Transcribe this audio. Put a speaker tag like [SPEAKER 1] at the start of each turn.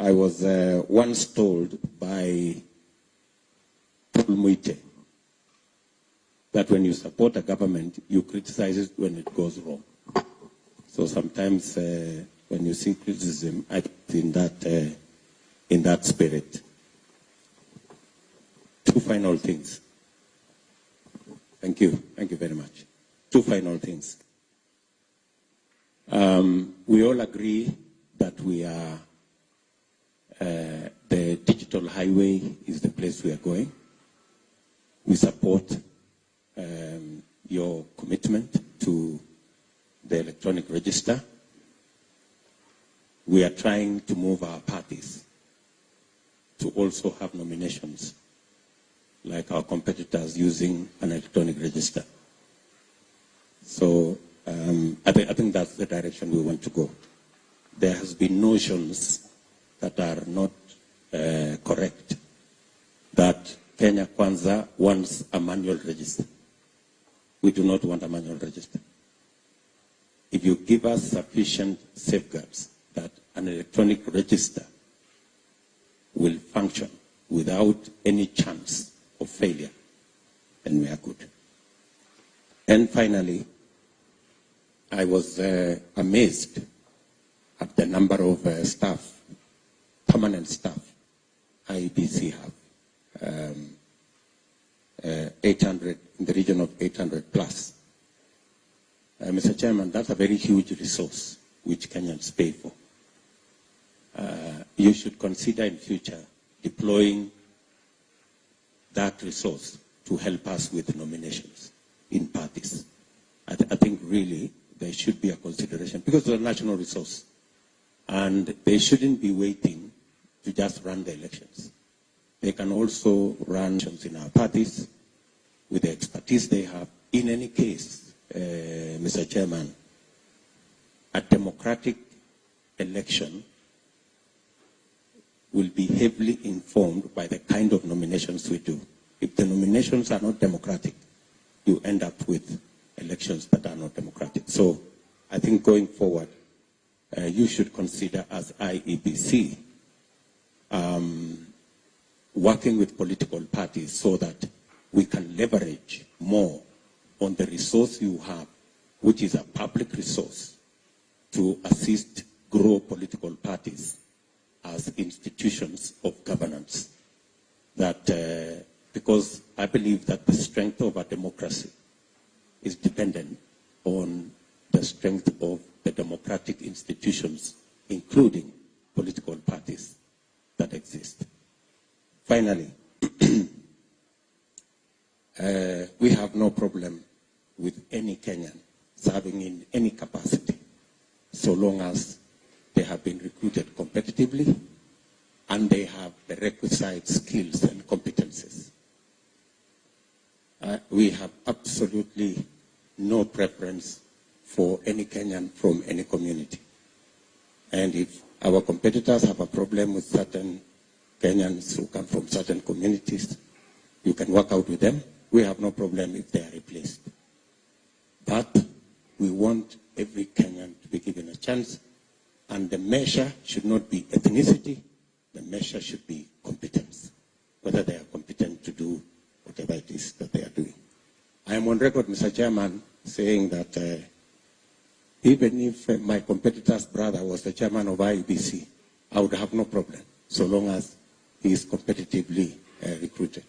[SPEAKER 1] I was once told by Paul Muite that when you support a government, you criticize it when it goes wrong. So sometimes when you see criticism, I think in that spirit. Two final things. Thank you. Thank you very much. Two final things. We all agree that we are, the digital highway is the place we are going. We support your commitment to the electronic register. We are trying to move our parties to also have nominations like our competitors using an electronic register. So I think that's the direction we want to go. There has been notions that are not correct, that Kenya Kwanza wants a manual register. We do not want a manual register. If you give us sufficient safeguards that an electronic register will function without any chance of failure, then we are good. And finally, I was amazed at the number of staff, permanent staff, IEBC have. 800, in the region of 800 plus. Mr. Chairman, that's a very huge resource which Kenyans pay for. You should consider in future deploying that resource to help us with nominations in parties. I think really there should be a consideration because it's a national resource and they shouldn't be waiting to just run the elections. They can also run elections in our parties with the expertise they have. In any case, Mr. Chairman, a democratic election will be heavily informed by the kind of nominations we do. If the nominations are not democratic, you end up with elections that are not democratic. So I think going forward, you should consider as IEBC working with political parties so that we can leverage more on the resource you have, which is a public resource, to assist grow political parties as institutions of governance. That because I believe that the strength of a democracy is dependent on the strength of the democratic institutions, including political parties that exist. Finally, we have no problem with any Kenyan serving in any capacity, so long as they have been recruited competitively and they have the requisite skills and competences. We have absolutely no preference for any Kenyan from any community. And if our competitors have a problem with certain Kenyans who come from certain communities, you can work out with them. We have no problem if they are replaced. But we want every Kenyan to be given a chance, and the measure should not be ethnicity, the measure should be competence, whether they are competent to do whatever it is that they are doing. I am on record, Mr. Chairman, saying that even if my competitor's brother was the chairman of IEBC, I would have no problem, so long as he is competitively recruited.